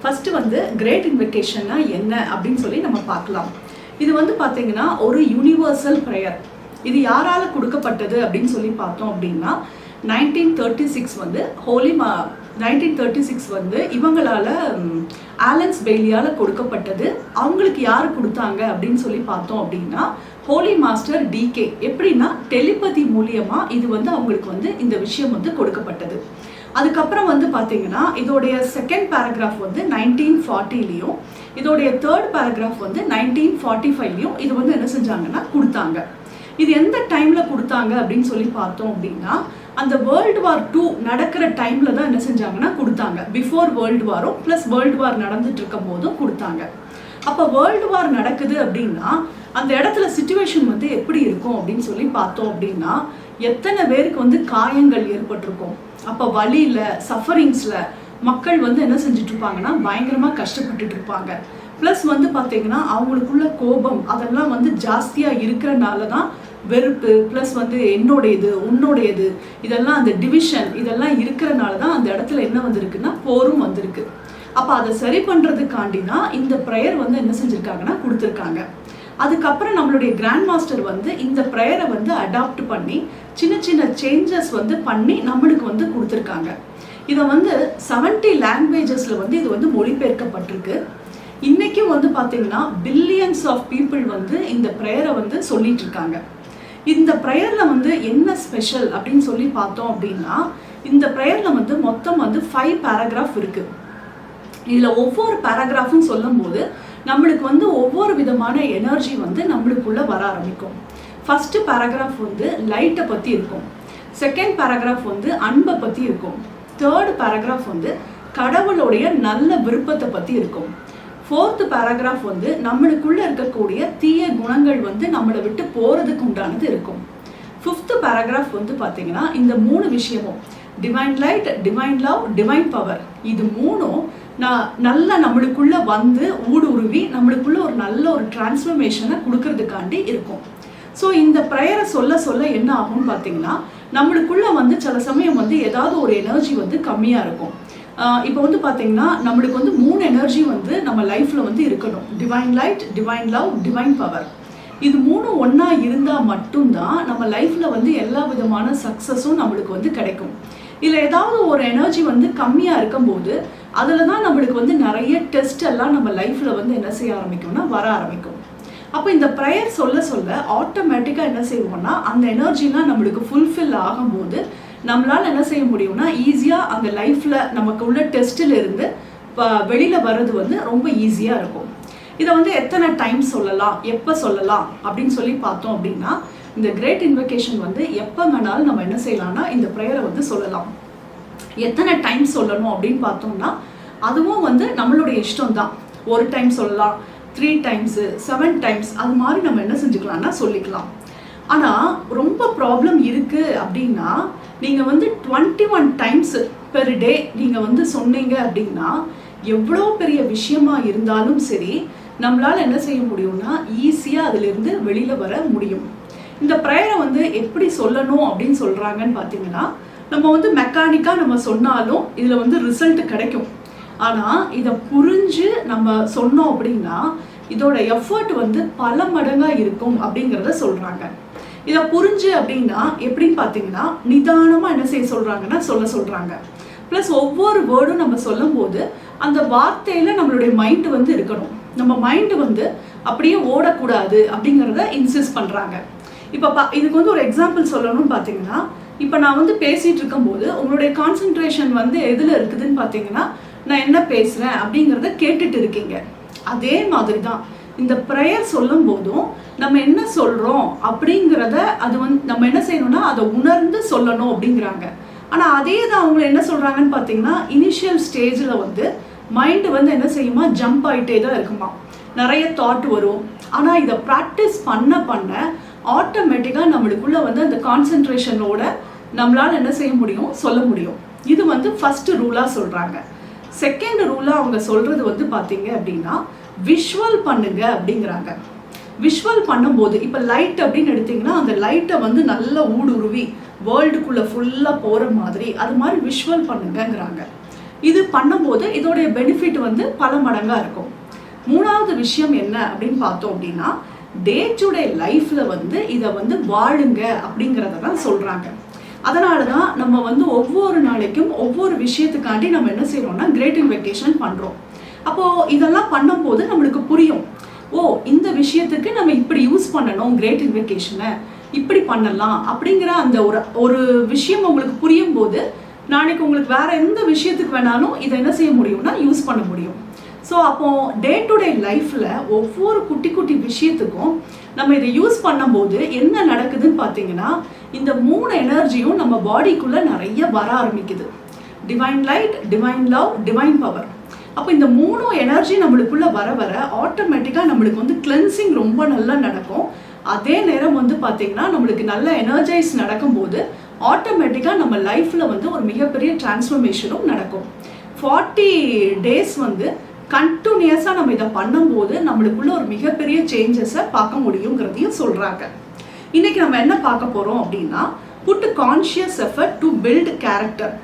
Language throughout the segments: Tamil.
ஃபர்ஸ்ட் வந்து கிரேட் இன்வெகேஷன்னா என்ன அப்படின்னு சொல்லி நம்ம பார்க்கலாம். இது வந்து பார்த்தீங்கன்னா ஒரு யூனிவர்சல் ப்ரேயர். இது யாரால கொடுக்கப்பட்டது அப்படின்னு சொல்லி பார்த்தோம் அப்படின்னா 1936 வந்து 1936 வந்து இவங்களால ஆலன்ஸ் பெய்லியால் கொடுக்கப்பட்டது. அவங்களுக்கு யார் கொடுத்தாங்க அப்படின்னு சொல்லி பார்த்தோம் அப்படின்னா ஹோலி மாஸ்டர் டிகே. எப்படின்னா டெலிபதி மூலியமா இது வந்து அவங்களுக்கு வந்து இந்த விஷயம் வந்து கொடுக்கப்பட்டது. அதுக்கப்புறம் வந்து பார்த்தீங்கன்னா இதோடைய செகண்ட் பேராகிராஃப் வந்து 1940லையும் இதோடைய தேர்ட் பேராகிராஃப் வந்து 1945லையும் இது வந்து என்ன செஞ்சாங்கன்னா கொடுத்தாங்க. இது எந்த டைம்ல கொடுத்தாங்க அப்படின்னு சொல்லி பார்த்தோம் அப்படின்னா அந்த வேர்ல்டு வார் 2 நடக்கிற டைம்ல தான் என்ன செஞ்சாங்கன்னா கொடுத்தாங்க. பிஃபோர் வேர்ல்டு வாரும் ப்ளஸ் வேர்ல்டு வார் நடந்துட்டு இருக்கும் போதும் கொடுத்தாங்க. அப்போ வேர்ல்டு வார் நடக்குது அப்படின்னா அந்த இடத்துல சிச்சுவேஷன் வந்து எப்படி இருக்கும் அப்படின்னு சொல்லி பார்த்தோம் அப்படின்னா எத்தனை பேருக்கு வந்து காயங்கள் ஏற்பட்டிருக்கும். அப்போ வலியில சஃபரிங்ஸ்ல மக்கள் வந்து என்ன செஞ்சுட்டு இருப்பாங்கன்னா பயங்கரமா கஷ்டப்பட்டுட்டு இருப்பாங்க. ப்ளஸ் வந்து பார்த்தீங்கன்னா அவங்களுக்குள்ள கோபம் அதெல்லாம் வந்து ஜாஸ்தியா இருக்கிறனால தான் வெறுப்பு ப்ளஸ் வந்து என்னோடையது உன்னோடையது இதெல்லாம் அந்த டிவிஷன் இதெல்லாம் இருக்கிறனால தான் அந்த இடத்துல என்ன வந்திருக்குன்னா போரும் வந்திருக்கு. அப்போ அதை சரி பண்ணுறதுக்காண்டி தான் இந்த ப்ரேயர் வந்து என்ன செஞ்சுருக்காங்கன்னா கொடுத்துருக்காங்க. அதுக்கப்புறம் நம்மளுடைய கிராண்ட் மாஸ்டர் வந்து இந்த ப்ரேயரை வந்து அடாப்ட் பண்ணி சின்ன சின்ன சேஞ்சஸ் வந்து பண்ணி நம்மளுக்கு வந்து கொடுத்துருக்காங்க. இதை வந்து 70 லாங்குவேஜஸில் வந்து இது வந்து மொழிபெயர்க்கப்பட்டிருக்கு. இன்றைக்கும் வந்து பார்த்தீங்கன்னா பில்லியன்ஸ் ஆஃப் பீப்புள் வந்து இந்த ப்ரேயரை வந்து சொல்லிட்டு இருக்காங்க. இந்த ப்ரேயரில் வந்து என்ன ஸ்பெஷல் அப்படின்னு சொல்லி பார்த்தோம் அப்படின்னா இந்த ப்ரேயரில் வந்து மொத்தம் வந்து 5 பேராகிராஃப் இருக்குது. இதில் ஒவ்வொரு பேராகிராஃபும் சொல்லும் போது நம்மளுக்கு வந்து ஒவ்வொரு விதமான எனர்ஜி வந்து நம்மளுக்குள்ள வர ஆரம்பிக்கும். ஃபர்ஸ்ட் பேராகிராஃப் வந்து லைட்டை பற்றி இருக்கும். செகண்ட் பேராகிராஃப் வந்து அன்பை பற்றி இருக்கும். தேர்ட் பேராகிராஃப் வந்து கடவுளுடைய நல்ல விருப்பத்தை பற்றி இருக்கும். ஃபோர்த் பேராகிராஃப் வந்து நம்மளுக்குள்ள இருக்கக்கூடிய தீய குணங்கள் வந்து நம்மளை விட்டு போகிறதுக்கு உண்டானது இருக்கும். ஃபிஃப்த் பேராகிராஃப் வந்து பார்த்தீங்கன்னா இந்த 3 விஷயமும் divine light, divine love, divine power இது 3ம் நல்லா நம்மளுக்குள்ள வந்து ஊடுருவி நம்மளுக்குள்ள ஒரு நல்ல ஒரு டிரான்ஸ்ஃபர்மேஷனை கொடுக்கறதுக்காண்டி இருக்கும். ஸோ இந்த ப்ரேயரை சொல்ல சொல்ல என்ன ஆகும்னு பார்த்தீங்கன்னா நம்மளுக்குள்ள வந்து சில சமயம் வந்து ஏதாவது ஒரு எனர்ஜி வந்து கம்மியாக இருக்கும். இப்போ வந்து பார்த்தீங்கன்னா நம்மளுக்கு வந்து 3 எனர்ஜி வந்து நம்ம லைஃப்பில் வந்து இருக்கணும். Divine light, divine love, divine power. இது 3 ஒன்றா இருந்தால் மட்டும்தான் நம்ம லைஃப்பில் வந்து எல்லா விதமான சக்ஸஸும் நம்மளுக்கு வந்து கிடைக்கும். இதில் ஏதாவது ஒரு எனர்ஜி வந்து கம்மியாக இருக்கும்போது அதில் தான் நம்மளுக்கு வந்து நிறைய டெஸ்ட் எல்லாம் நம்ம லைஃப்பில் வந்து என்ன செய்ய ஆரம்பிக்கும்னா வர ஆரம்பிக்கும். அப்போ இந்த ப்ரேயர் சொல்ல சொல்ல ஆட்டோமேட்டிக்காக என்ன செய்வோம்னா அந்த எனர்ஜிலாம் நம்மளுக்கு ஃபுல்ஃபில் ஆகும்போது நம்மளால் என்ன செய்ய முடியும்னா ஈஸியாக அந்த லைஃப்பில் நமக்கு உள்ள டெஸ்ட்டில் இருந்து வெளியில் வர்றது வந்து ரொம்ப ஈஸியாக இருக்கும். இதை வந்து எத்தனை டைம் சொல்லலாம், எப்போ சொல்லலாம் அப்படின்னு சொல்லி பார்த்தோம் அப்படின்னா இந்த கிரேட் இன்வெகேஷன் வந்து எப்போ வேணாலும் நம்ம என்ன செய்யலாம்னா இந்த ப்ரேயரை வந்து சொல்லலாம். எத்தனை டைம் சொல்லணும் அப்படின்னு பார்த்தோம்னா அதுவும் வந்து நம்மளுடைய இஷ்டம் தான். ஒரு டைம் சொல்லலாம், 3 டைம்ஸு, 7 டைம்ஸ் அது மாதிரி நம்ம என்ன செஞ்சுக்கலாம்னா சொல்லிக்கலாம். ஆனால் ரொம்ப ப்ராப்ளம் இருக்குது அப்படின்னா நீங்கள் வந்து 21 டைம்ஸ் பெர் டே நீங்கள் வந்து சொன்னீங்க அப்படின்னா எவ்வளோ பெரிய விஷயமா இருந்தாலும் சரி நம்மளால் என்ன செய்ய முடியும்னா ஈஸியாக அதிலிருந்து வெளியில் வர முடியும். இந்த ப்ரேயரை வந்து எப்படி சொல்லணும் அப்படின்னு சொல்கிறாங்கன்னு பார்த்தீங்கன்னா நம்ம வந்து மெக்கானிக்காக நம்ம சொன்னாலும் இதில் வந்து ரிசல்ட் கிடைக்கும். ஆனால் இதை புரிஞ்சு நம்ம சொன்னோம் அப்படின்னா இதோட எஃபர்ட் வந்து பல மடங்காக இருக்கும் அப்படிங்கிறத சொல்கிறாங்க. இதை புரிஞ்சு அப்படின்னா எப்படின்னு பார்த்தீங்கன்னா நிதானமாக என்ன செய்ய சொல்கிறாங்கன்னா சொல்கிறாங்க. ப்ளஸ் ஒவ்வொரு வேர்டும் நம்ம சொல்லும் போது அந்த வார்த்தையில் நம்மளுடைய மைண்டு வந்து இருக்கணும். நம்ம மைண்டு வந்து அப்படியே ஓடக்கூடாது அப்படிங்கிறத இன்சிஸ்ட் பண்ணுறாங்க. இப்போ இதுக்கு வந்து ஒரு எக்ஸாம்பிள் சொல்லணும்னு பார்த்தீங்கன்னா இப்போ நான் வந்து பேசிகிட்டு இருக்கும்போது உங்களுடைய கான்சென்ட்ரேஷன் வந்து எதில் இருக்குதுன்னு பார்த்தீங்கன்னா நான் என்ன பேசுகிறேன் அப்படிங்கிறத கேட்டுட்டு இருக்கீங்க. அதே மாதிரி தான் இந்த ப்ரேயர் சொல்லும் போதும் நம்ம என்ன சொல்கிறோம் அப்படிங்கிறத அது வந்து நம்ம என்ன செய்யணும்னா அதை உணர்ந்து சொல்லணும் அப்படிங்கிறாங்க. ஆனால் அதே தான் அவங்க என்ன சொல்கிறாங்கன்னு பார்த்தீங்கன்னா இனிஷியல் ஸ்டேஜில் வந்து மைண்டு வந்து என்ன செய்யுமா ஜம்ப் ஆகிட்டே தான் இருக்குமா, நிறைய தாட் வரும். ஆனால் இதை ப்ராக்டிஸ் பண்ண பண்ண ஆட்டோமேட்டிக்காக நம்மளுக்குள்ள வந்து அந்த கான்சென்ட்ரேஷனோட நம்மளால் என்ன செய்ய முடியும் சொல்ல முடியும். இது வந்து ஃபர்ஸ்ட் ரூலாக சொல்கிறாங்க. செகண்ட் ரூலாக அவங்க சொல்கிறது வந்து பார்த்தீங்க அப்படின்னா விஷுவல் பண்ணுங்க அப்படிங்கிறாங்க. விஷுவல் பண்ணும்போது இப்போ லைட் அப்படின்னு எடுத்தீங்கன்னா அந்த லைட்டை வந்து நல்ல ஊடுருவி வேர்ல்டுக்குள்ளே ஃபுல்லாக போகிற மாதிரி அது மாதிரி விஷுவல் பண்ணுங்கங்கிறாங்க. இது பண்ணும்போது இதோடைய பெனிஃபிட் வந்து பல மடங்காக இருக்கும். மூணாவது விஷயம் என்ன அப்படின்னு பார்த்தோம் அப்படின்னா, டே டு டே லைஃப்ல வந்து இதை வந்து வாழுங்க அப்படிங்கிறத தான் சொல்றாங்க. அதனால தான் நம்ம வந்து ஒவ்வொரு நாளைக்கும் ஒவ்வொரு விஷயத்துக்காண்டி நம்ம என்ன செய்யறோம்னா கிரேட் இன்வெகேஷன் பண்றோம். அப்போ இதெல்லாம் பண்ணும்போது நம்மளுக்கு புரியும், ஓ இந்த விஷயத்துக்கு நம்ம இப்படி யூஸ் பண்ணணும், கிரேட் இன்வெகேஷனை இப்படி பண்ணலாம் அப்படிங்கிற அந்த ஒரு விஷயம் உங்களுக்கு புரியும் போது நாளைக்கு உங்களுக்கு வேற எந்த விஷயத்துக்கு வேணாலும் இதை என்ன செய்ய முடியும்னா யூஸ் பண்ண முடியும். ஸோ அப்போ டே டு டே லைஃப்ல ஒவ்வொரு குட்டி குட்டி விஷயத்துக்கும் நம்ம இதை யூஸ் பண்ணும்போது என்ன நடக்குதுன்னு பார்த்தீங்கன்னா, இந்த 3 எனர்ஜியும் நம்ம பாடிக்குள்ள நிறைய வர ஆரம்பிக்குது. Divine light, divine love, divine power. அப்போ இந்த 3 எனர்ஜி நம்மளுக்குள்ள வர வர ஆட்டோமேட்டிக்காக நம்மளுக்கு வந்து கிளென்சிங் ரொம்ப நல்லா நடக்கும். அதே நேரம் வந்து பார்த்தீங்கன்னா நம்மளுக்கு நல்ல எனர்ஜைஸ் நடக்கும்போது ஆட்டோமேட்டிக்காக நம்ம லைஃப்பில் வந்து ஒரு மிகப்பெரிய டிரான்ஸ்ஃபர்மேஷனும் நடக்கும். 40 days வந்து கண்டினியூஸாக நம்ம இதை பண்ணும்போது நம்மளுக்குள்ள ஒரு மிகப்பெரிய சேஞ்சஸை பார்க்க முடியுங்கிறதையும் சொல்கிறாங்க. இன்னைக்கு நம்ம என்ன பார்க்க போகிறோம் அப்படின்னா, put conscious effort to build character.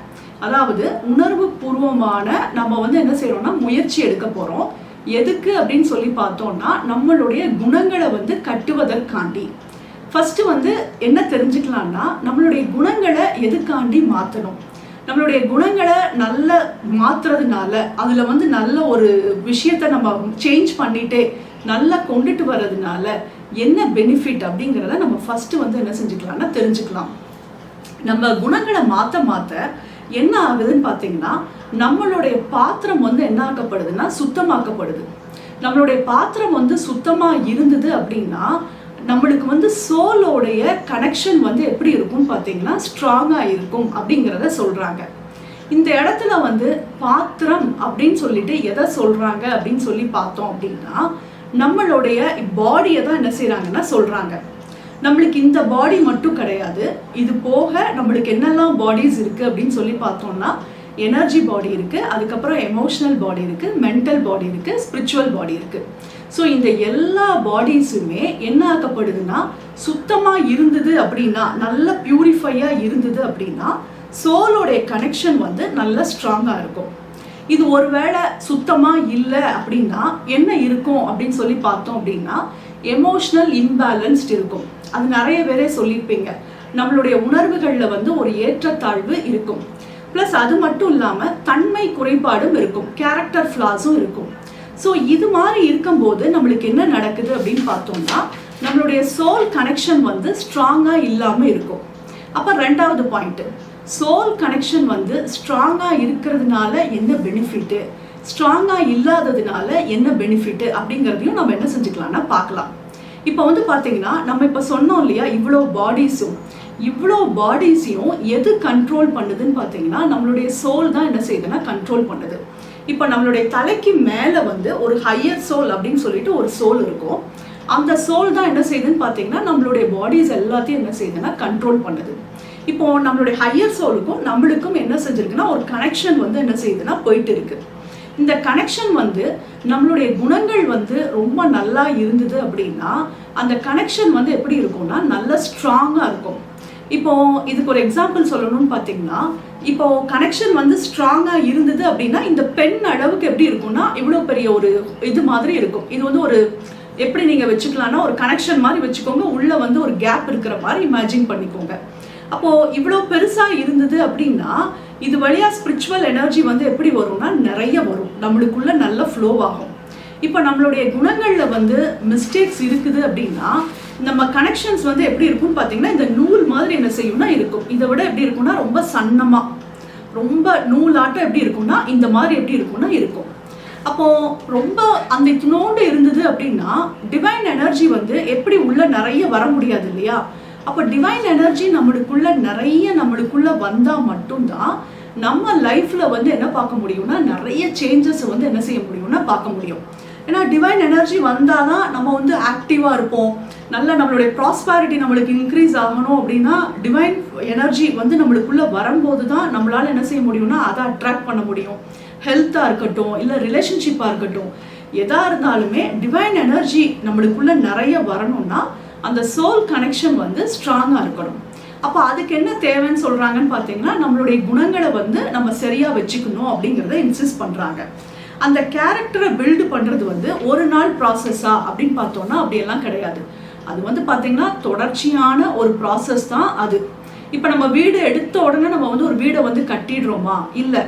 அதாவது உணர்வு பூர்வமான நம்ம வந்து என்ன செய்யறோம்னா முயற்சி எடுக்க போகிறோம். எதுக்கு அப்படின்னு சொல்லி பார்த்தோம்னா, நம்மளுடைய குணங்களை வந்து கட்டுவதற்காண்டி. ஃபர்ஸ்ட் வந்து என்ன தெரிஞ்சுக்கலாம்னா, நம்மளுடைய குணங்களை எதுக்காண்டி மாற்றணும், நம்மளுடைய குணங்களை நல்ல மாற்றுறதுனால அதில் வந்து நல்ல ஒரு விஷயத்தை நம்ம சேஞ்ச் பண்ணிட்டே நல்லா கொண்டுட்டு வர்றதுனால என்ன பெனிஃபிட் அப்படிங்கிறத நம்ம ஃபர்ஸ்ட் வந்து என்ன செஞ்சுக்கலாம்னா தெரிஞ்சுக்கலாம். நம்ம குணங்களை மாற்ற என்ன ஆகுதுன்னு பார்த்தீங்கன்னா, நம்மளுடைய பாத்திரம் வந்து என்ன ஆக்கப்படுதுன்னா சுத்தமாக்கப்படுது. நம்மளுடைய பாத்திரம் வந்து சுத்தமாக இருந்தது அப்படின்னா நம்மளுக்கு வந்து சோலோடைய கனெக்ஷன் வந்து எப்படி இருக்கும்னு பார்த்தீங்கன்னா ஸ்ட்ராங்காக இருக்கும் அப்படிங்கிறத சொல்கிறாங்க. இந்த இடத்துல வந்து பாத்திரம் அப்படின்னு சொல்லிட்டு எதை சொல்கிறாங்க அப்படின்னு சொல்லி பார்த்தோம் அப்படின்னா, நம்மளுடைய பாடியை தான் என்ன செய்கிறாங்கன்னா சொல்கிறாங்க. நம்மளுக்கு இந்த பாடி மட்டும் கிடையாது, இது போக நம்மளுக்கு என்னெல்லாம் பாடிஸ் இருக்குது அப்படின்னு சொல்லி பார்த்தோம்னா, எனர்ஜி பாடி இருக்குது, அதுக்கப்புறம் எமோஷனல் பாடி இருக்குது, மென்டல் பாடி இருக்குது, ஸ்பிரிச்சுவல் பாடி இருக்குது. ஸோ இந்த எல்லா பாடிஸுமே என்ன ஆக்கப்படுதுன்னா சுத்தமாக இருந்தது அப்படின்னா, நல்ல பியூரிஃபையாக இருந்தது அப்படின்னா சோலோடைய கனெக்ஷன் வந்து நல்ல ஸ்ட்ராங்காக இருக்கும். இது ஒருவேளை சுத்தமாக இல்லை அப்படின்னா என்ன இருக்கும் அப்படின்னு சொல்லி பார்த்தோம் அப்படின்னா, எமோஷனல் இம்பேலன்ஸ்ட் இருக்கும். அது நிறைய பேரே சொல்லியிருப்பீங்க, நம்மளுடைய உணர்வுகளில் வந்து ஒரு ஏற்றத்தாழ்வு இருக்கும். ப்ளஸ் அது மட்டும் இல்லாமல் தன்மை குறைபாடும் இருக்கும், கேரக்டர் ஃப்ளாஸும் இருக்கும். ஸோ இது மாதிரி இருக்கும்போது நம்மளுக்கு என்ன நடக்குது அப்படின்னு பார்த்தோம்னா, நம்மளுடைய சோல் கனெக்ஷன் வந்து ஸ்ட்ராங்காக இல்லாமல் இருக்கும். அப்போ ரெண்டாவது பாயிண்ட்டு, சோல் கனெக்ஷன் வந்து ஸ்ட்ராங்காக இருக்கிறதுனால என்ன பெனிஃபிட்டு, ஸ்ட்ராங்காக இல்லாததுனால என்ன பெனிஃபிட்டு அப்படிங்கிறதையும் நம்ம என்ன செஞ்சுக்கலாம்னா பார்க்கலாம். இப்போ வந்து பார்த்தீங்கன்னா நம்ம இப்போ சொன்னோம் இல்லையா, இவ்வளோ பாடிஸையும் எது கண்ட்ரோல் பண்ணுதுன்னு பார்த்தீங்கன்னா நம்மளுடைய சோல் தான் என்ன செய்யுதுன்னா கண்ட்ரோல் பண்ணுது. இப்போ நம்மளுடைய தலைக்கு மேலே வந்து ஒரு ஹையர் சோல் அப்படின்னு சொல்லிட்டு ஒரு சோல் இருக்கும். அந்த சோல் தான் என்ன செய்யுதுன்னு பார்த்தீங்கன்னா நம்மளுடைய பாடிஸ் எல்லாத்தையும் என்ன செய்யுதுன்னா கண்ட்ரோல் பண்ணுது. இப்போ நம்மளுடைய ஹையர் சோலுக்கும் நம்மளுக்கும் என்ன செஞ்சிருக்குன்னா ஒரு கனெக்ஷன் வந்து என்ன செய்யுதுன்னா போயிட்டு இருக்கு. இந்த கனெக்ஷன் வந்து நம்மளுடைய குணங்கள் வந்து ரொம்ப நல்லா இருந்தது அப்படின்னா அந்த கனெக்ஷன் வந்து எப்படி இருக்கும்னா நல்ல ஸ்ட்ராங்காக இருக்கும். இப்போ இதுக்கு ஒரு எக்ஸாம்பிள் சொல்லணும்னு பார்த்தீங்கன்னா, இப்போ கனெக்ஷன் வந்து ஸ்ட்ராங்காக இருந்தது அப்படின்னா இந்த பென் அளவுக்கு எப்படி இருக்கும்னா இவ்வளோ பெரிய ஒரு இது மாதிரி இருக்கும். இது வந்து ஒரு எப்படி நீங்கள் வச்சுக்கலாம்னா ஒரு கனெக்ஷன் மாதிரி வச்சுக்கோங்க, உள்ளே வந்து ஒரு கேப் இருக்கிற மாதிரி இமேஜின் பண்ணிக்கோங்க. அப்போது இவ்வளோ பெருசாக இருந்தது அப்படின்னா இது வழியாக ஸ்பிரிச்சுவல் எனர்ஜி வந்து எப்படி வரும்னா நிறைய வரும், நம்மளுக்குள்ள நல்ல ஃப்ளோ ஆகும். இப்போ நம்மளுடைய குணங்களில் வந்து மிஸ்டேக்ஸ் இருக்குது அப்படின்னா நம்ம கனெக்ஷன்ஸ் வந்து எப்படி இருக்கும்னு பார்த்தீங்கன்னா இந்த நூல் மாதிரி என்ன செய்யும்னா இருக்கும். இதை விட எப்படி இருக்கும்னா ரொம்ப சன்னமாக, ரொம்ப நூலாட்டம் எப்படி இருக்கும்னா இந்த மாதிரி எப்படி இருக்கும்னா இருக்கும். அப்போது ரொம்ப அந்த இத்தினோண்டு இருந்தது அப்படின்னா டிவைன் எனர்ஜி வந்து எப்படி உள்ள நிறைய வர முடியாது இல்லையா. அப்போ டிவைன் எனர்ஜி நம்மளுக்குள்ள வந்தால் மட்டும்தான் நம்ம லைஃப்பில் வந்து என்ன பார்க்க முடியும்னா நிறைய சேஞ்சஸ் வந்து என்ன செய்ய முடியும்னா பார்க்க முடியும். ஏன்னா டிவைன் எனர்ஜி வந்தால் தான் நம்ம வந்து ஆக்டிவாக இருப்போம், நல்ல நம்மளுடைய ப்ராஸ்பேரிட்டி நம்மளுக்கு இன்க்ரீஸ் ஆகணும் அப்படின்னா டிவைன் எனர்ஜி வந்து நம்மளுக்குள்ளே வரும்போது தான் நம்மளால் என்ன செய்ய முடியும்னா அதை அட்ராக்ட் பண்ண முடியும். ஹெல்த்தாக இருக்கட்டும் இல்லை ரிலேஷன்ஷிப்பாக இருக்கட்டும், எதாக இருந்தாலுமே டிவைன் எனர்ஜி நம்மளுக்குள்ளே நிறைய வரணும்னா அந்த சோல் கனெக்ஷன் வந்து ஸ்ட்ராங்காக இருக்கணும். அப்போ அதுக்கு என்ன தேவைன்னு சொல்றாங்கன்னு பார்த்தீங்கன்னா, நம்மளுடைய குணங்களை வந்து நம்ம சரியா வச்சுக்கணும் அப்படிங்கிறத இன்சிஸ்ட் பண்றாங்க. அந்த கேரக்டரை பில்டு பண்றது வந்து ஒரு நாள் ப்ராசஸா அப்படின்னு பார்த்தோம்னா அப்படியெல்லாம் கிடையாது. அது வந்து பார்த்தீங்கன்னா தொடர்ச்சியான ஒரு ப்ராசஸ் தான் அது. இப்போ நம்ம வீடு எடுத்த உடனே நம்ம வந்து ஒரு வீடை வந்து கட்டிடுறோமா? இல்லை,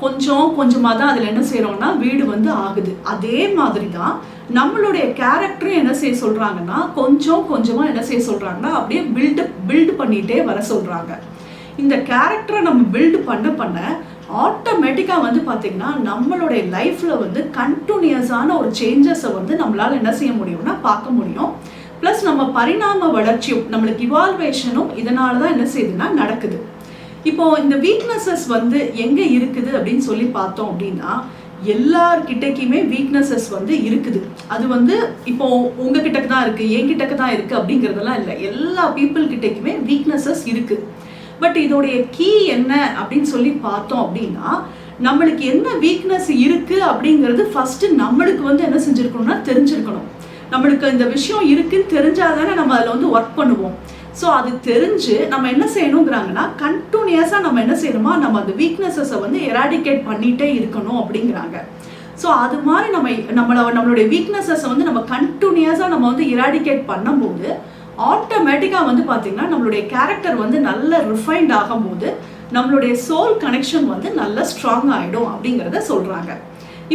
கொஞ்சம் கொஞ்சமாக தான் அதில் என்ன செய்கிறோம்னா வீடு வந்து ஆகுது. அதே மாதிரி தான் நம்மளுடைய கேரக்டரும் என்ன செய்ய சொல்கிறாங்கன்னா, கொஞ்சம் கொஞ்சமாக என்ன செய்ய சொல்கிறாங்கன்னா அப்படியே பில்டு பண்ணிகிட்டே வர சொல்கிறாங்க. இந்த கேரக்டரை நம்ம பில்டு பண்ண பண்ண ஆட்டோமேட்டிக்காக வந்து பார்த்திங்கன்னா நம்மளுடைய லைஃப்பில் வந்து கண்டினியூஸான ஒரு சேஞ்சஸை வந்து நம்மளால் என்ன செய்ய முடியும்னா பார்க்க முடியும். ப்ளஸ் நம்ம பரிணாம வளர்ச்சியும் நம்மளுக்கு இவால்வேஷனும் இதனால தான் என்ன செய்யுதுன்னா நடக்குது. இப்போ இந்த வீக்னஸஸ் வந்து எங்கே இருக்குது அப்படின்னு சொல்லி பார்த்தோம் அப்படின்னா, எல்லார்கிட்டக்குமே வீக்னஸஸ் வந்து இருக்குது. அது வந்து இப்போ உங்ககிட்டக்கு தான் இருக்குது, என்கிட்டக்கு தான் இருக்குது அப்படிங்கிறதெல்லாம் இல்லை. எல்லா பீப்புள் கிட்டக்குமே வீக்னஸஸ் இருக்குது. பட் இதோடைய கீ என்ன அப்படின்னு சொல்லி பார்த்தோம் அப்படின்னா, நம்மளுக்கு என்ன வீக்னஸ் இருக்குது அப்படிங்கிறது ஃபஸ்ட்டு நம்மளுக்கு வந்து என்ன செஞ்சுருக்கணும்னா தெரிஞ்சிருக்கணும். நம்மளுக்கு இந்த விஷயம் இருக்குன்னு தெரிஞ்சால் தானே நம்ம அதில் வந்து ஒர்க் பண்ணுவோம். ஸோ அது தெரிஞ்சு நம்ம என்ன செய்யணுங்கிறாங்கன்னா, கண்டினியூஸாக நம்ம என்ன செய்யணுமா, நம்ம அந்த வீக்னஸஸை வந்து எராடிகேட் பண்ணிகிட்டே இருக்கணும் அப்படிங்கிறாங்க. ஸோ அது மாதிரி நம்மளுடைய வீக்னஸஸை வந்து நம்ம கண்டினியூஸாக நம்ம வந்து எராடிகேட் பண்ணும்போது ஆட்டோமேட்டிக்காக வந்து பார்த்திங்கன்னா நம்மளுடைய கேரக்டர் வந்து நல்ல ரிஃபைன்ட் ஆகும்போது நம்மளுடைய சோல் கனெக்ஷன் வந்து நல்ல ஸ்ட்ராங் ஆகிடும் அப்படிங்கிறத சொல்கிறாங்க.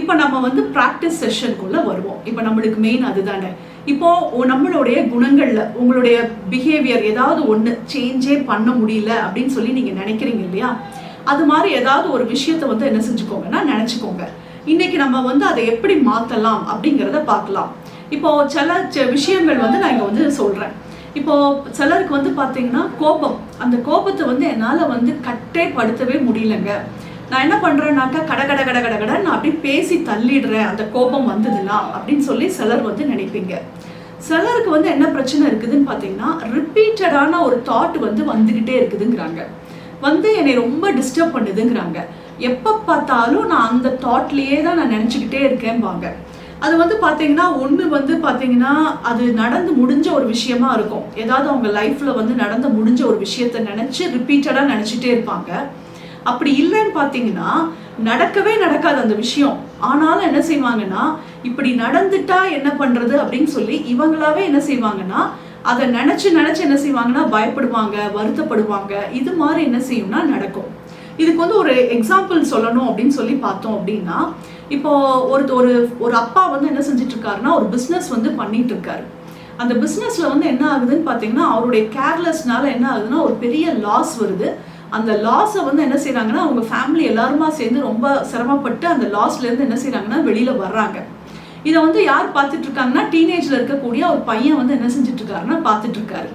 இப்போ நம்ம வந்து ப்ராக்டிஸ் செஷனுக்குள்ளே வருவோம். இப்போ நம்மளுக்கு மெயின் அதுதானே. இப்போது நம்மளுடைய குணங்களில் உங்களுடைய பிஹேவியர் ஏதாவது ஒன்று சேஞ்சே பண்ண முடியல அப்படின்னு சொல்லி நீங்கள் நினைக்கிறீங்க இல்லையா? அது மாதிரி ஏதாவது ஒரு விஷயத்தை வந்து என்ன செஞ்சுக்கோங்கன்னா நினச்சிக்கோங்க. இன்றைக்கி நம்ம வந்து அதை எப்படி மாற்றலாம் அப்படிங்கிறத பார்க்கலாம். இப்போது சில விஷயங்கள் வந்து நான் இங்கே வந்து சொல்கிறேன். இப்போது சிலருக்கு வந்து பார்த்தீங்கன்னா கோபம், அந்த கோபத்தை வந்து என்னால் வந்து கட்டே படுத்தவே முடியலங்க. நான் என்ன பண்ணுறேன்னாக்கா கட நான் அப்படியே பேசி தள்ளிடுறேன் அந்த கோபம் வந்ததுன்னா அப்படின்னு சொல்லி சிலர் வந்து நினைப்பீங்க. சிலருக்கு வந்து என்ன பிரச்சனை இருக்குதுன்னு பார்த்தீங்கன்னா, ரிப்பீட்டடான ஒரு தாட் வந்து வந்துக்கிட்டே இருக்குதுங்கிறாங்க, வந்து என்னை ரொம்ப டிஸ்டர்ப் பண்ணுதுங்கிறாங்க. எப்போ பார்த்தாலும் நான் அந்த தாட்லேயே தான் நான் நினச்சிக்கிட்டே இருக்கேன்பாங்க. அது வந்து பார்த்தீங்கன்னா ஒன்று வந்து பார்த்தீங்கன்னா அது நடந்து முடிஞ்ச ஒரு விஷயமா இருக்கும். ஏதாவது அவங்க லைஃப்பில் வந்து நடந்து முடிஞ்ச ஒரு விஷயத்த நினச்சி ரிப்பீட்டடாக நினச்சிட்டே இருப்பாங்க. அப்படி இல்லைன்னு பார்த்தீங்கன்னா நடக்கவே நடக்காது அந்த விஷயம். ஆனாலும் என்ன செய்வாங்கன்னா, இப்படி நடந்துட்டா என்ன பண்ணுறது அப்படின்னு சொல்லி இவங்களாவே என்ன செய்வாங்கன்னா அதை நினச்சி என்ன செய்வாங்கன்னா பயப்படுவாங்க, வருத்தப்படுவாங்க. இது மாதிரி என்ன செய்யும்னா நடக்கும். இதுக்கு வந்து ஒரு எக்ஸாம்பிள் சொல்லணும் அப்படின்னு சொல்லி பார்த்தோம் அப்படின்னா, இப்போ ஒரு அப்பா வந்து என்ன செஞ்சுட்டு இருக்காருன்னா ஒரு பிஸ்னஸ் வந்து பண்ணிட்டு இருக்காரு. அந்த பிஸ்னஸ்ல வந்து என்ன ஆகுதுன்னு பார்த்தீங்கன்னா, அவருடைய கேர்லெஸ்னால என்ன ஆகுதுன்னா ஒரு பெரிய லாஸ் வருது. அந்த லாஸை வந்து என்ன செய்கிறாங்கன்னா அவங்க ஃபேமிலி எல்லாருமா சேர்ந்து ரொம்ப சிரமப்பட்டு அந்த லாஸ்லேருந்து என்ன செய்கிறாங்கன்னா வெளியில் வர்றாங்க. இதை வந்து யார் பார்த்துட்டு இருக்காங்கன்னா, டீனேஜில் இருக்கக்கூடிய ஒரு பையன் வந்து என்ன செஞ்சுட்டு இருக்காருன்னா பார்த்துட்டு இருக்காரு.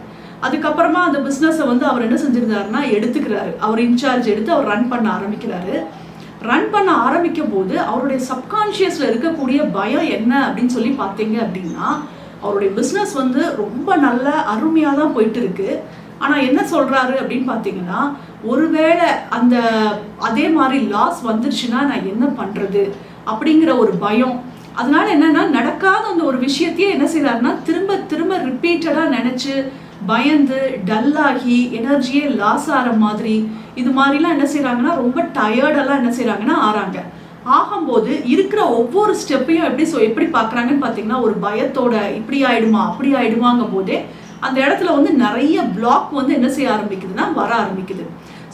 அதுக்கப்புறமா அந்த பிஸ்னஸை வந்து அவர் என்ன செஞ்சிருந்தாருன்னா எடுத்துக்கிறாரு. அவர் இன்சார்ஜ் எடுத்து அவர் ரன் பண்ண ஆரம்பிக்கிறாரு. ரன் பண்ண ஆரம்பிக்கும் போது அவருடைய சப்கான்ஷியஸில் இருக்கக்கூடிய பயம் என்ன அப்படின்னு சொல்லி பார்த்தீங்க அப்படின்னா, அவருடைய பிஸ்னஸ் வந்து ரொம்ப நல்ல அருமையாக தான் போயிட்டு இருக்கு. ஆனால் என்ன சொல்கிறாரு அப்படின்னு பார்த்தீங்கன்னா, ஒருவேளை அதே மாதிரி லாஸ் வந்துருச்சுன்னா நான் என்ன பண்ணுறது அப்படிங்கிற ஒரு பயம். அதனால என்னன்னா நடக்காத அந்த ஒரு விஷயத்தையே என்ன செய்கிறாருன்னா திரும்ப திரும்ப ரிப்பீட்டடாக நினச்சி பயந்து டல்லாகி எனர்ஜியே லாஸ் ஆகிற மாதிரி இது மாதிரிலாம் என்ன செய்கிறாங்கன்னா ரொம்ப டயர்டெல்லாம் என்ன செய்கிறாங்கன்னா ஆறாங்க. ஆகும்போது இருக்கிற ஒவ்வொரு ஸ்டெப்பையும் எப்படி பார்க்குறாங்கன்னு பார்த்தீங்கன்னா, ஒரு பயத்தோட இப்படி ஆயிடுமா அப்படி ஆயிடுமாங்கும் போதே அந்த இடத்துல வந்து நிறைய பிளாக் வந்து என்ன செய்ய ஆரம்பிக்குதுன்னா வர ஆரம்பிக்குது.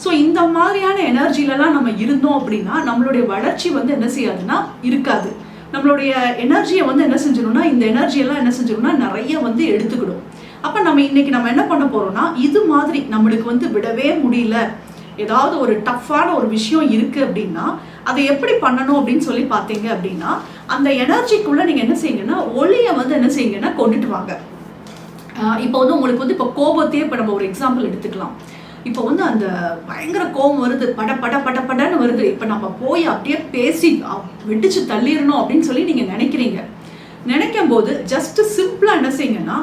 ஸோ இந்த மாதிரியான எனர்ஜிலலாம் நம்ம இருந்தோம் அப்படின்னா நம்மளுடைய வளர்ச்சி வந்து என்ன செய்யாதுன்னா இருக்காது. நம்மளுடைய எனர்ஜியை வந்து என்ன செஞ்சிடும்னா இந்த எனர்ஜியெல்லாம் என்ன செஞ்சிடும்னா நிறைய வந்து எடுத்துக்கிடும். அப்போ இன்னைக்கு நம்ம என்ன பண்ண போகிறோம்னா, இது மாதிரி நம்மளுக்கு வந்து விடவே முடியல, ஏதாவது ஒரு டஃப்பான ஒரு விஷயம் இருக்குது அப்படின்னா அதை எப்படி பண்ணணும் அப்படின்னு சொல்லி பார்த்தீங்க அப்படின்னா, அந்த எனர்ஜிக்குள்ளே நீங்கள் என்ன செய்யுங்கன்னா ஒளியை வந்து என்ன செய்யுங்கன்னா கொண்டுட்டு வாங்க. இப்போ வந்து உங்களுக்கு வந்து இப்போ கோபத்தையே இப்போ நம்ம ஒரு எக்ஸாம்பிள் எடுத்துக்கலாம். இப்போ வந்து அந்த பயங்கர கோபம் வருது, படன்னு வருது. இப்போ நம்ம போய் அப்படியே பேசி வெடிச்சு தள்ளிடணும் அப்படின்னு சொல்லி நீங்கள் நினைக்கும் போது ஜஸ்ட் சிம்பிளாக என்ன செய்யுங்கன்னா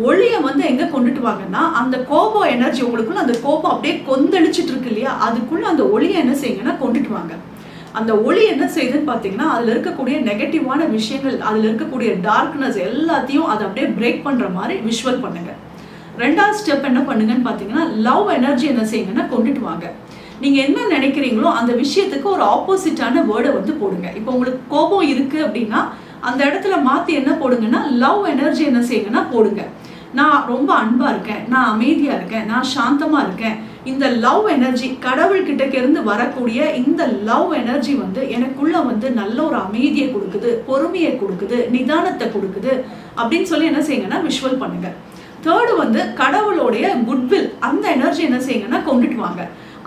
ஒளியை வந்து எங்கே கொண்டுட்டு வாங்கன்னா, அந்த கோபம் எனர்ஜி உங்களுக்குள்ள அந்த கோபம் அப்படியே கொந்தளிச்சிட்டு இருக்கு இல்லையா, அதுக்குள்ளே அந்த ஒளியை என்ன செய்யுங்கன்னா கொண்டுட்டு வாங்க. அந்த ஒளி என்ன செய்யுதுன்னு பார்த்தீங்கன்னா, அதில் இருக்கக்கூடிய நெகட்டிவான விஷயங்கள், அதில் இருக்கக்கூடிய டார்க்னஸ் எல்லாத்தையும் அதை அப்படியே பிரேக் பண்ணுற மாதிரி விஷுவல் பண்ணுங்க. ரெண்டாவது ஸ்டெப் என்ன பண்ணுங்கன்னு பார்த்தீங்கன்னா, லவ் எனர்ஜி என்ன செய்யுங்கன்னா கொண்டுட்டு வாங்க. நீங்க என்ன நினைக்கிறீங்களோ அந்த விஷயத்துக்கு ஒரு ஆப்போசிட்டான வேர்டை வந்து போடுங்க. இப்போ உங்களுக்கு கோபம் இருக்கு அப்படின்னா அந்த இடத்துல மாத்தி என்ன போடுங்கன்னா, லவ் எனர்ஜி என்ன செய்யுங்கன்னா போடுங்க. நான் ரொம்ப அன்பா இருக்கேன், நான் அமைதியா இருக்கேன், நான் சாந்தமா இருக்கேன். இந்த லவ் எனர்ஜி கடவுள்கிட்ட இருந்து வரக்கூடிய இந்த லவ் எனர்ஜி வந்து எனக்குள்ள வந்து நல்ல ஒரு அமைதியை கொடுக்குது, பொறுமையை கொடுக்குது, நிதானத்தை கொடுக்குது அப்படின்னு சொல்லி என்ன செய்யுங்கன்னா விஷுவல் பண்ணுங்க. தேர்டு வந்து கடவுளுடைய குட்வில் அந்த எனர்ஜி என்ன செய்யுங்கன்னா கொண்டுட்டு வாங்க.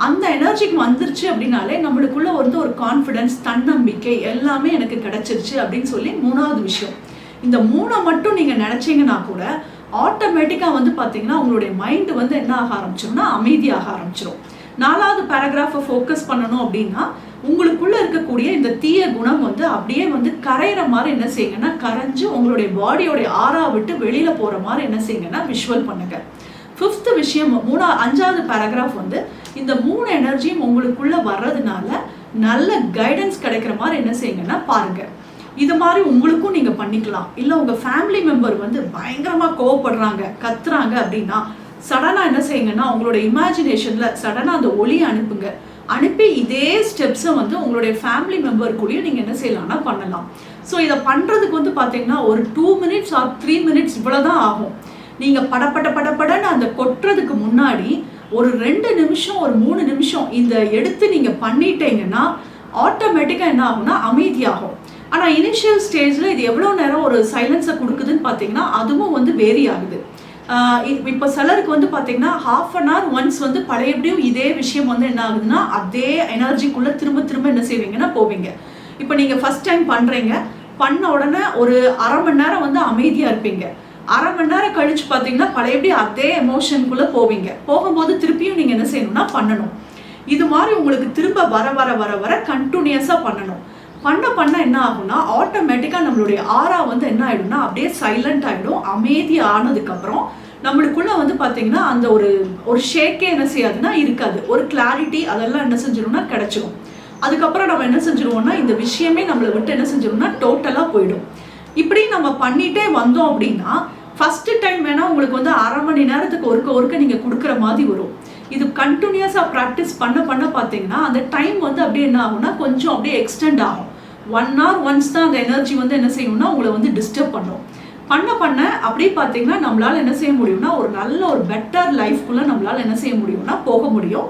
அந்த எனர்ஜிக்கு வந்துருச்சு அப்படின்னாலே நம்மளுக்குள்ள வந்து ஒரு கான்ஃபிடன்ஸ், தன்னம்பிக்கை எல்லாமே எனக்கு கிடைச்சிருச்சு அப்படின்னு சொல்லி மூணாவது விஷயம். இந்த மூணை மட்டும் நீங்க நினைச்சீங்கன்னா கூட ஆட்டோமேட்டிக்காக வந்து பார்த்தீங்கன்னா உங்களுடைய மைண்டு வந்து என்ன ஆக ஆரம்பிச்சிடும்னா அமைதியாக ஆரம்பிச்சிடும். நாலாவது பேராகிராஃபை ஃபோக்கஸ் பண்ணணும் அப்படின்னா உங்களுக்குள்ள இருக்கக்கூடிய இந்த தீய குணம் வந்து அப்படியே வந்து கரையிற மாதிரி என்ன செய்யுங்கன்னா கரைஞ்சு உங்களுடைய பாடியோடைய ஆறா விட்டு வெளியில போற மாதிரி என்ன செய்யுங்கன்னா விஷுவல் பண்ணுங்க. ஃபிஃப்த் விஷயம், அஞ்சாவது பேராகிராஃப் வந்து இந்த மூணு எனர்ஜியும் உங்களுக்குள்ள வர்றதுனால நல்ல கைடன்ஸ் கிடைக்கிற மாதிரி என்ன செய்யுங்கன்னா பாருங்க. இது மாதிரி உங்களுக்கும் நீங்க பண்ணிக்கலாம். இல்ல உங்க ஃபேமிலி மெம்பர் வந்து பயங்கரமா கோவப்படுறாங்க, கத்துறாங்க அப்படின்னா சடனா என்ன செய்யுங்கன்னா உங்களோட இமேஜினேஷன்ல சடனா அந்த ஒளியை அனுப்புங்க. அனுப்பி இதே ஸ்டெப்ஸை வந்து உங்களுடைய ஃபேமிலி மெம்பருக்குள்ளேயும் நீங்க என்ன செய்யலாம்னா பண்ணலாம். ஸோ இதை பண்றதுக்கு வந்து பாத்தீங்கன்னா ஒரு 2 minutes ஆர் 3 minutes இவ்வளவுதான் ஆகும். நீங்க படப்படன்னு அந்த கொட்டுறதுக்கு முன்னாடி ஒரு 2 நிமிஷம் ஒரு 3 நிமிஷம் இந்த எடுத்து நீங்க பண்ணிட்டீங்கன்னா ஆட்டோமேட்டிக்கா என்ன ஆகும்னா அமைதியாகும். ஆனா இனிஷியல் ஸ்டேஜ்ல இது எவ்வளவு நேரம் ஒரு சைலன்ஸை கொடுக்குதுன்னு பாத்தீங்கன்னா அதுவும் வந்து வேரி ஆகுது. இப்போ சிலருக்கு வந்து பாத்தீங்கன்னா 1/2 an hour ஒன்ஸ் வந்து பழையபடியும் இதே விஷயம் வந்து என்ன ஆகுதுன்னா அதே எனர்ஜிக்குள்ள திரும்ப என்ன செய்வீங்கன்னா போவீங்க. இப்போ நீங்க ஃபர்ஸ்ட் டைம் பண்றீங்க, பண்ண உடனே ஒரு 1/2 மணி நேரம் வந்து அமைதியா இருப்பீங்க. 1/2 மணி நேரம் கழிச்சு பாத்தீங்கன்னா பழையபடி அதே எமோஷனுக்குள்ள போவீங்க. போகும்போது திருப்பியும் நீங்க என்ன செய்யணும்னா பண்ணணும். இது மாதிரி உங்களுக்கு திரும்ப வர கண்டினியூஸா பண்ணணும். பண்ண என்ன ஆகும்னா ஆட்டோமேட்டிக்கா நம்மளுடைய ஆரா வந்து என்ன ஆயிடும்னா அப்படியே சைலண்ட் ஆயிடும். அமைதி ஆனதுக்கு அப்புறம் நம்மளுக்குள்ள வந்து பாத்தீங்கன்னா அந்த ஒரு ஷேக்கே என்ன செய்யாதுன்னா இருக்காது. ஒரு கிளாரிட்டி அதெல்லாம் என்ன செஞ்சிடும்னா கிடைச்சிடும். அதுக்கப்புறம் நம்ம என்ன செஞ்சிருவோம்னா இந்த விஷயமே நம்மளை விட்டு என்ன செஞ்சிடும்னா டோட்டலா போயிடும். இப்படி நம்ம பண்ணிட்டே வந்தோம் அப்படின்னா ஃபர்ஸ்ட் டைம் வேணா உங்களுக்கு வந்து 1/2 மணி நேரத்துக்கு ஒருக்க நீங்க கொடுக்குற மாதிரி வரும். இது கண்டினியூஸா ப்ராக்டிஸ் பண்ண பாத்தீங்கன்னா அந்த டைம் வந்து அப்படியே என்ன ஆகும்னா கொஞ்சம் அப்படியே எக்ஸ்டெண்ட் ஆகும். 1 hour ஒன்ஸ் தான் அந்த எனர்ஜி வந்து என்ன செய்யும்னா உங்களை வந்து டிஸ்டர்ப் பண்ணும். பண்ண அப்படியே பார்த்தீங்கன்னா நம்மளால என்ன செய்ய முடியும்னா ஒரு நல்ல ஒரு பெட்டர் லைஃப்குள்ள நம்மளால என்ன செய்ய முடியும்னா போக முடியும்.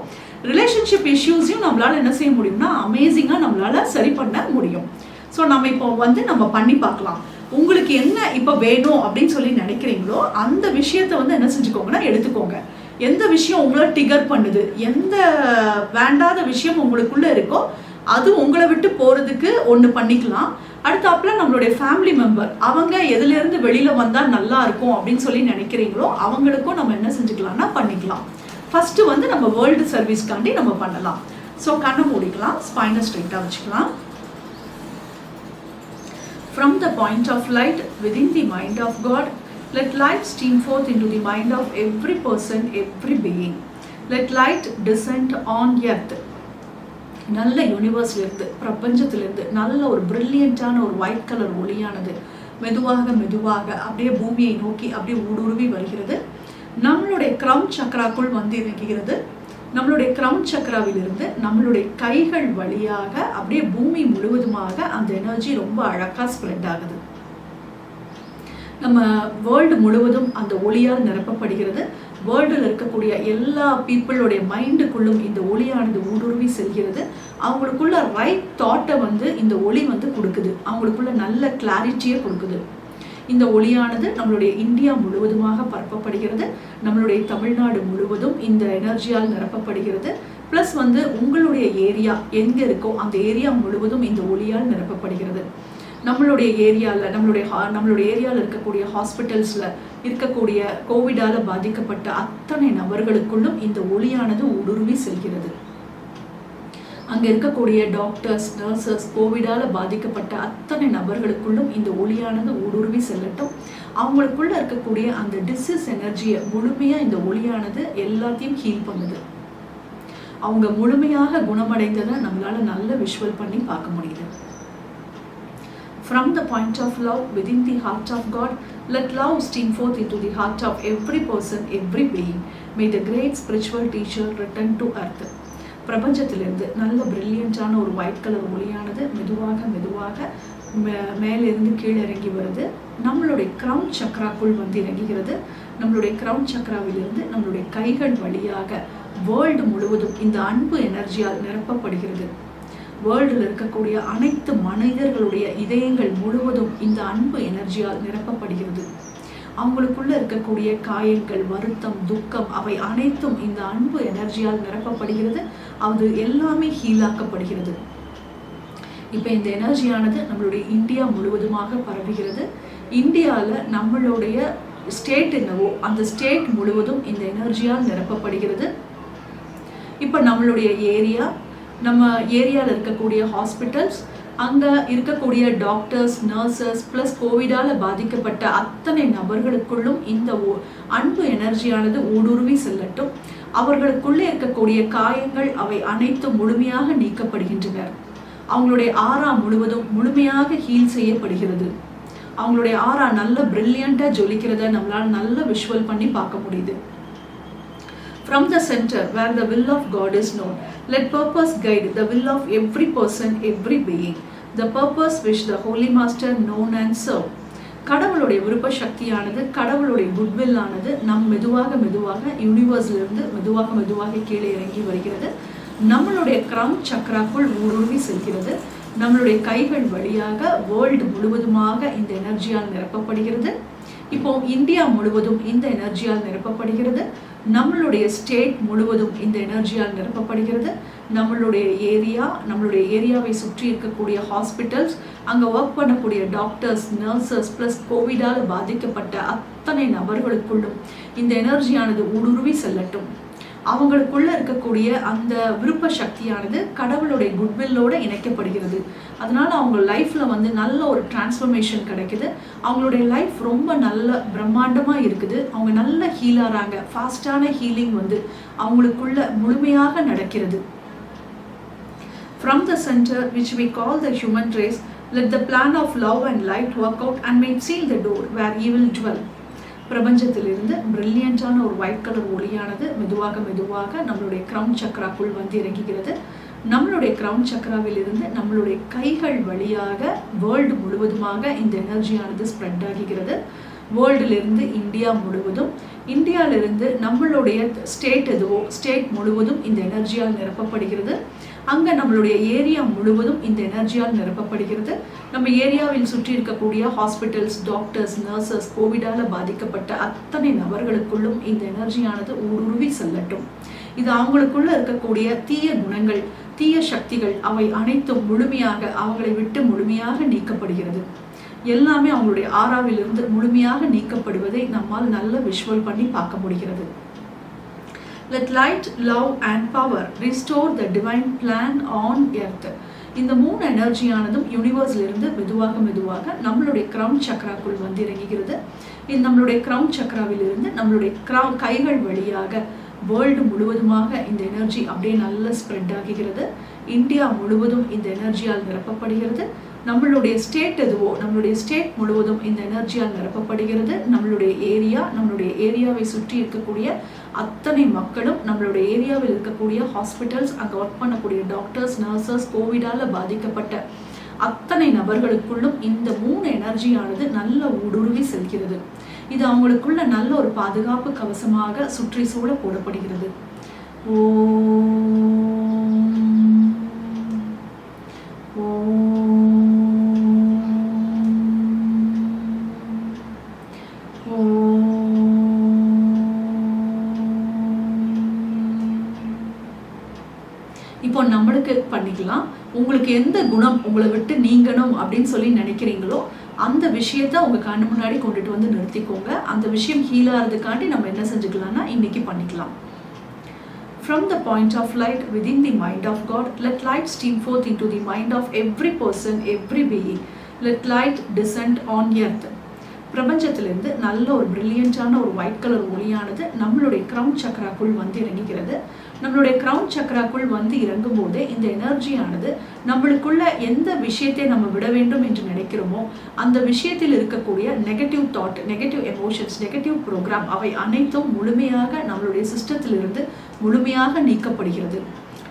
ரிலேஷன்ஷிப் இஷ்யூஸையும் நம்மளால என்ன செய்ய முடியும்னா அமேசிங்காக நம்மளால சரி பண்ண முடியும். ஸோ நம்ம இப்போ வந்து நம்ம பண்ணி பார்க்கலாம். உங்களுக்கு என்ன இப்போ வேணும் அப்படின்னு சொல்லி நினைக்கிறீங்களோ அந்த விஷயத்த வந்து என்ன செஞ்சுக்கோங்கன்னா எடுத்துக்கோங்க. எந்த விஷயம் உங்களை டிகர் பண்ணுது, எந்த வேண்டாத விஷயம் உங்களுக்குள்ள இருக்கோ அது உங்களை விட்டு போறதுக்கு ஒன்று பண்ணிக்கலாம். அடுத்தாப்புல நம்மளுடைய ஃபேமிலி மெம்பர் அவங்க எதுல இருந்து வெளியில வந்தா நல்லா இருக்கும் அப்படின்னு சொல்லி நினைக்கிறீங்களோ அவங்களுக்கும் நம்ம என்ன செஞ்சுக்கலாம்னா பண்ணிக்கலாம். ஃபர்ஸ்ட் வந்து நம்ம வேர்ல்டு சர்வீஸ்க்காண்டி நம்ம பண்ணலாம். ஸோ கண்ணை மூடிக்கலாம், ஸ்பைனை ஸ்ட்ரைட்டா வச்சுக்கலாம். From the point of light within the mind of God, let light stream forth into the mind of every person, every being. Let light descend on earth. நல்ல யூனிவர்ஸ்லேருந்து பிரபஞ்சத்திலேருந்து நல்ல ஒரு பிரில்லியண்டான ஒரு ஒயிட் கலர் ஒளியானது மெதுவாக அப்படியே பூமியை நோக்கி அப்படியே ஊடுருவி வருகிறது. நம்மளுடைய கிரவுன் சக்கராக்குள் வந்து இறங்குகிறது. நம்மளுடைய கிரவுன் சக்கராவிலிருந்து நம்மளுடைய கைகள் வழியாக அப்படியே பூமி முழுவதுமாக அந்த எனர்ஜி ரொம்ப அழகா ஸ்ப்ரெட் ஆகுது. நம்ம வேர்ல்டு முழுவதும் அந்த ஒளியால் நிரப்பப்படுகிறது. வேர்ல்டில் இருக்கக்கூடிய எல்லா பீப்புளுடைய மைண்டுக்குள்ளும் இந்த ஒளியானது ஊடுருவி செல்கிறது. அவங்களுக்குள்ள ரைட் தாட்டை வந்து இந்த ஒளி வந்து கொடுக்குது. அவங்களுக்குள்ள நல்ல கிளாரிட்டியை கொடுக்குது. இந்த ஒளியானது நம்மளுடைய இந்தியா முழுவதுமாக பரப்பப்படுகிறது. நம்மளுடைய தமிழ்நாடு முழுவதும் இந்த எனர்ஜியால் நிரப்பப்படுகிறது. ப்ளஸ் வந்து உங்களுடைய ஏரியா எங்கே இருக்கோ அந்த ஏரியா முழுவதும் இந்த ஒளியால் நிரப்பப்படுகிறது. நம்மளுடைய ஏரியாவில் நம்மளுடைய ஏரியாவில் இருக்கக்கூடிய ஹாஸ்பிட்டல்ஸில் இருக்கக்கூடிய கோவிடால் பாதிக்கப்பட்ட அத்தனை நபர்களுக்குள்ளும் இந்த ஒளியானது ஊடுருவி செல்கிறது. அங்கே இருக்கக்கூடிய டாக்டர்ஸ், நர்சஸ், கோவிடால் பாதிக்கப்பட்ட அத்தனை நபர்களுக்குள்ளும் இந்த ஒளியானது ஊடுருவி செல்லட்டும். அவங்களுக்குள்ள இருக்கக்கூடிய அந்த டிசீஸ் எனர்ஜியை முழுமையாக இந்த ஒளியானது எல்லாத்தையும் ஹீல் பண்ணுது. அவங்க முழுமையாக குணமடைந்ததை நம்மளால நல்ல விஷுவல் பண்ணி பார்க்க முடியுது. From the point of love within the heart of God, let love stream forth into the heart of every person, every being. May the great spiritual teacher return to earth. பிரபஞ்சத்திலிருந்து நல்ல பிரில்லியண்டான ஒரு ஒயிட் கலர் ஒளியானது மெதுவாக மெதுவாக மேலிருந்து கீழே இறங்கி வருது. நம்மளுடைய கிரவுன் சக்ராக்குள் வந்து இறங்குகிறது. நம்மளுடைய கிரவுன் சக்ராவிலிருந்து நம்மளுடைய கைகள் வழியாக வேர்ல்டு முழுவதும் இந்த அன்பு எனர்ஜியால் நிரப்பப்படுகிறது. வேர்ல்டில் இருக்கக்கூடிய அனைத்து மனிதர்களுடைய இதயங்கள் முழுவதும் இந்த அன்பு எனர்ஜியால் நிரப்பப்படுகிறது. அவங்களுக்குள்ள இருக்கக்கூடிய காயங்கள், வருத்தம், துக்கம் அவை அனைத்தும் இந்த அன்பு எனர்ஜியால் நிரப்பப்படுகிறது. அது எல்லாமே ஹீலாக்கப்படுகிறது. இப்போ இந்த எனர்ஜியானது நம்மளுடைய இந்தியா முழுவதுமாக பரவுகிறது. இந்தியாவில் நம்மளுடைய ஸ்டேட் என்னவோ அந்த ஸ்டேட் முழுவதும் இந்த எனர்ஜியால் நிரப்பப்படுகிறது. இப்போ நம்மளுடைய ஏரியா, நம்ம ஏரியாவில் இருக்கக்கூடிய ஹாஸ்பிட்டல்ஸ், அங்கே இருக்கக்கூடிய டாக்டர்ஸ், நர்சஸ் ப்ளஸ் கோவிடால் பாதிக்கப்பட்ட அத்தனை நபர்களுக்குள்ளும் இந்த அன்பு எனர்ஜியானது ஊடுருவி செல்லட்டும். அவர்களுக்குள்ளே இருக்கக்கூடிய காயங்கள் அவை அனைத்தும் முழுமையாக நீக்கப்படுகின்றன. அவங்களுடைய ஆரா முழுவதும் முழுமையாக ஹீல் செய்யப்படுகிறது. அவங்களுடைய ஆரா நல்ல பிரில்லியண்டாக ஜொலிக்கிறத நம்மளால் நல்ல விஷுவல் பண்ணி பார்க்க முடியுது. From the center where the will of God is known, let purpose guide the will of every person, every being. The purpose which the Holy Master known and serve. கடவுளுடைய விருப்ப சக்தியானது, கடவுளுடைய குட்வில் ஆனது நம் மெதுவாக மெதுவாக யூனிவர்ஸ்லிருந்து மெதுவாக கீழே இறங்கி வருகிறது. நம்மளுடைய கிரவுன் சக்ராக்குள் ஊடுருவி செல்கிறது. நம்மளுடைய கைகள் வழியாக வேர்ல்டு முழுவதுமாக இந்த எனர்ஜியால் நிரப்பப்படுகிறது. இப்போ இந்தியா முழுவதும் இந்த எனர்ஜியால் நிரப்பப்படுகிறது. நம்மளுடைய ஸ்டேட் முழுவதும் இந்த எனர்ஜியால் நிரப்பப்படுகிறது. நம்மளுடைய ஏரியாவை சுற்றி இருக்கக்கூடிய ஹாஸ்பிட்டல்ஸ், அங்கே ஒர்க் பண்ணக்கூடிய டாக்டர்ஸ், நர்சஸ் ப்ளஸ் கோவிடால் பாதிக்கப்பட்ட அத்தனை நபர்களுக்குள்ளும் இந்த எனர்ஜியானது ஊடுருவி செல்லட்டும். அவங்களுக்குள்ள இருக்கக்கூடிய அந்த விருப்ப சக்தியானது கடவுளுடைய குட்வில்லோடு இணைக்கப்படுகிறது. அதனால அவங்க லைஃப்ல வந்து நல்ல ஒரு டிரான்ஸ்ஃபர்மேஷன் கிடைக்குது. அவங்களுடைய லைஃப் ரொம்ப நல்ல பிரம்மாண்டமாக இருக்குது. அவங்க நல்ல ஹீலாகிறாங்க. ஃபாஸ்டான ஹீலிங் வந்து அவங்களுக்குள்ள முழுமையாக நடக்கிறது. From the center which we call the human race, let the plan of love and light work out and may seal the door where evil dwell. பிரபஞ்சத்திலிருந்து பிரில்லியண்டான ஒரு ஒயிட் கலர் ஒளியானது மெதுவாக நம்மளுடைய கிரவுன் சக்ராக்குள் வந்து இறங்குகிறது. நம்மளுடைய கிரவுன் சக்ராவிலிருந்து நம்மளுடைய கைகள் வழியாக வேர்ல்டு முழுவதுமாக இந்த எனர்ஜியானது ஸ்ப்ரெட் ஆகிறது. வேர்ல்டிலிருந்து இந்தியா முழுவதும், இந்தியாவிலிருந்து நம்மளுடைய ஸ்டேட் எதுவோ ஸ்டேட் முழுவதும் இந்த எனர்ஜியால் நிரப்பப்படுகிறது. அங்கே நம்மளுடைய ஏரியா முழுவதும் இந்த எனர்ஜியால் நிரப்பப்படுகிறது. நம்ம ஏரியாவில் சுற்றி இருக்கக்கூடிய ஹாஸ்பிட்டல்ஸ், டாக்டர்ஸ், நர்சஸ், கோவிடால் பாதிக்கப்பட்ட அத்தனை நபர்களுக்குள்ளும் இந்த எனர்ஜியானது ஊடுருவி செல்லட்டும். இது அவங்களுக்குள்ள இருக்கக்கூடிய தீய குணங்கள், தீய சக்திகள் அவை அனைத்தும் முழுமையாக அவங்களை விட்டு முழுமையாக நீக்கப்படுகிறது. எல்லாமே அவங்களுடைய ஆறாவிலிருந்து முழுமையாக நீக்கப்படுவதை நம்மால் நல்ல விஷுவல் பண்ணி பார்க்க முடிகிறது. Let light, love and power restore the divine plan on earth. இந்த 3 எனர்ஜியானதும் யூனிவர்ஸ்லிருந்து மெதுவாக நம்மளுடைய கிரவுன் சக்ராக்குள் வந்து இறங்குகிறது. இது நம்மளுடைய கிரவுன் சக்ராவிலிருந்து நம்மளுடைய கைகள் வழியாக வேர்ல்டு முழுவதுமாக இந்த எனர்ஜி அப்படியே நல்ல ஸ்ப்ரெட் ஆகிறது. இந்தியா முழுவதும் இந்த எனர்ஜியால் நிரப்பப்படுகிறது. நம்மளுடைய ஸ்டேட் எதுவோ நம்மளுடைய ஸ்டேட் முழுவதும் இந்த எனர்ஜியால் நிரப்பப்படுகிறது. நம்மளுடைய ஏரியாவை சுற்றி இருக்கக்கூடிய அத்தனை மக்களும், நம்மளுடைய ஏரியாவில் இருக்கக்கூடிய ஹாஸ்பிட்டல்ஸ், அங்கே ஒர்க் பண்ணக்கூடிய டாக்டர்ஸ், நர்சஸ், கோவிடால் பாதிக்கப்பட்ட அத்தனை நபர்களுக்குள்ளும் இந்த 3 எனர்ஜியானது நல்ல ஊடுருவி செல்கிறது. இது அவங்களுக்குள்ள நல்ல ஒரு பாதுகாப்பு கவசமாக சுற்றி சூழ போடப்படுகிறது. இப்போ நம்மளுக்கு பண்ணிக்கலாம். உங்களுக்கு எந்த குணம் உங்களை விட்டு நீங்கணும் அப்படின்னு சொல்லி நினைக்கிறீங்களோ அந்த விஷயத்த உங்க கண்ணு முன்னாடி கொண்டுட்டு வந்து நிறுத்திக்கோங்க. அந்த விஷயம் ஹீல் ஆகிறதுக்காண்டி நம்ம என்ன செஞ்சுக்கலாம்னா இன்னைக்கு பண்ணிக்கலாம். From the point of light within the mind of God, let light stream forth into the mind of every person, every being. Let light descend on earth. பிரபஞ்சத்திலிருந்து நல்ல ஒரு பிரில்லியண்டான ஒரு ஒயிட் கலர் ஒளியானது நம்மளுடைய கிரவுன் சக்கராக்குள் வந்து இறங்குகிறது. நம்மளுடைய கிரவுன் சக்கராக்குள் வந்து இறங்கும் போதே இந்த எனர்ஜியானது நம்மளுக்குள்ள எந்த விஷயத்தை நம்ம விட வேண்டும் என்று நினைக்கிறோமோ அந்த விஷயத்தில் இருக்கக்கூடிய negative thought, negative emotions, negative program அவை அனைத்தும் முழுமையாக நம்மளுடைய சிஸ்டத்திலிருந்து முழுமையாக நீக்கப்படுகிறது.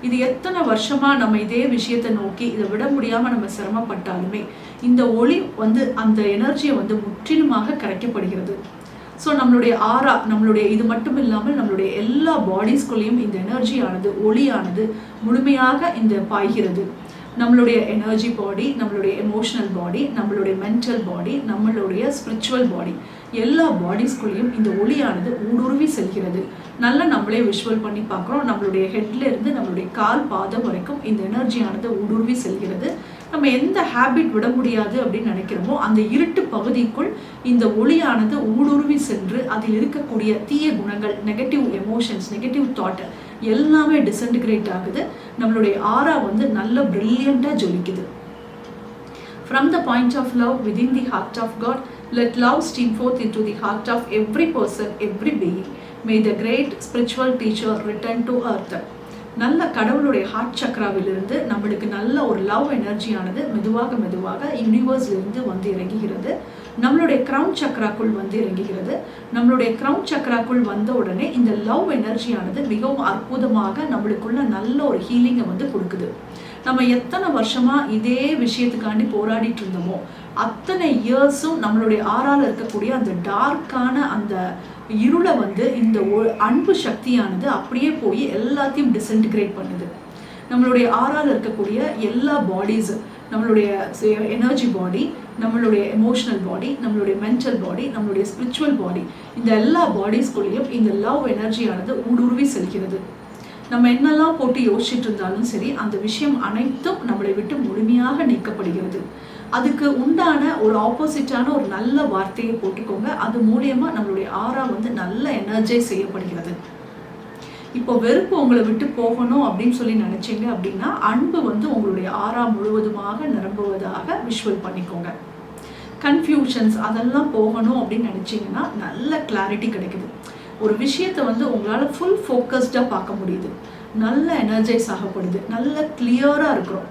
இது எத்தனை வருஷமா நம்ம இதே விஷயத்தை நோக்கி இதை விட முடியாம நம்ம சிரமப்பட்டாலுமே இந்த ஒளி வந்து அந்த எனர்ஜியை வந்து முற்றிலுமாக கரைக்கப்படுகிறது. ஸோ நம்மளுடைய ஆரா, நம்மளுடைய இது மட்டும் இல்லாமல் நம்மளுடைய எல்லா பாடிஸ்குள்ளேயும் இந்த எனர்ஜியானது, ஒளியானது முழுமையாக இந்த பாய்கிறது. நம்மளுடைய எனர்ஜி பாடி, நம்மளுடைய எமோஷனல் பாடி, நம்மளுடைய மென்டல் பாடி, நம்மளுடைய ஸ்பிரிச்சுவல் பாடி, எல்லா பாடிஸ்குள்ளேயும் இந்த ஒளியானது ஊடுருவி செல்கிறது. நல்லா நம்மளே விஷுவல் பண்ணி பார்க்குறோம். நம்மளுடைய ஹெட்ல இருந்து நம்மளுடைய கால் பாதம் வரைக்கும் இந்த எனர்ஜியானது ஊடுருவி செல்கிறது. நம்ம எந்த ஹேபிட் விட முடியாது அப்படின்னு நினைக்கிறோமோ அந்த இருட்டு பகுதிக்குள் இந்த ஒளியானது ஊடுருவி சென்று அதில் இருக்கக்கூடிய தீய குணங்கள், நெகட்டிவ் எமோஷன்ஸ், நெகட்டிவ் தாட் எல்லாமே டிசன்டிகிரேட் ஆகுது. நம்மளுடைய ஆரா வந்து நல்ல பிரில்லியண்டா ஜொலிக்குது. From the point of love within the heart of God, let love stream forth into the heart of every person, every being. May the great spiritual teacher return to earth. நல்ல கடவுளுடைய ஹார்ட் சக்கராவிலிருந்து நம்மளுக்கு நல்ல ஒரு லவ் எனர்ஜியானது மெதுவாக மெதுவாக யூனிவர்ஸ்லேருந்து வந்து இறங்குகிறது. நம்மளுடைய கிரவுன் சக்கராக்குள் வந்து இறங்குகிறது. நம்மளுடைய கிரவுன் சக்கராக்குள் வந்த உடனே இந்த லவ் எனர்ஜியானது மிகவும் அற்புதமாக நம்மளுக்குள்ள நல்ல ஒரு ஹீலிங்கை வந்து கொடுக்குது. நம்ம எத்தனை வருஷமா இதே விஷயத்துக்காண்டி போராடிட்டு இருந்தோமோ அத்தனை இயர்ஸும் நம்மளுடைய ஆறால இருக்கக்கூடிய அந்த டார்க்கான அந்த இருளை வந்து இந்த அன்பு சக்தியானது அப்படியே போய் எல்லாத்தையும் டிசன்டிகிரேட் பண்ணுது. நம்மளுடைய ஆறால இருக்கக்கூடிய எல்லா பாடிஸ், நம்மளுடைய எனர்ஜி பாடி, நம்மளுடைய எமோஷனல் பாடி, நம்மளுடைய மென்டல் பாடி, நம்மளுடைய ஸ்பிரிச்சுவல் பாடி, இந்த எல்லா பாடிஸ்குள்ளேயும் இந்த லவ் எனர்ஜியானது ஊடுருவி செல்கிறது. நம்ம என்னெல்லாம் போட்டு யோசிச்சுட்டு இருந்தாலும் சரி, அந்த விஷயம் அனைத்தும் நம்மளை விட்டு முழுமையாக நீக்கப்படுகிறது. அதுக்கு உண்டான ஒரு ஆப்போசிட்டான ஒரு நல்ல வார்த்தையை போட்டுக்கோங்க. அது மூலியமா நம்மளுடைய ஆரா வந்து நல்ல எனர்ஜைஸ் செய்யப்படுகிறது. இப்போ வெறுப்பு உங்களை விட்டு போகணும் அப்படின்னு சொல்லி நினைச்சீங்க அப்படின்னா அன்பு வந்து உங்களுடைய ஆரா முழுவதுமாக நிரம்புவதாக விஷுவல் பண்ணிக்கோங்க. கன்ஃபியூஷன்ஸ் அதெல்லாம் போகணும் அப்படின்னு நினைச்சீங்கன்னா நல்ல கிளாரிட்டி கிடைக்குது. ஒரு விஷயத்தை வந்து உங்களால் ஃபுல் ஃபோக்கஸ்டாக பார்க்க முடியுது. நல்ல எனர்ஜைஸ் ஆகப்படுது. நல்ல கிளியராக இருக்கிறோம்.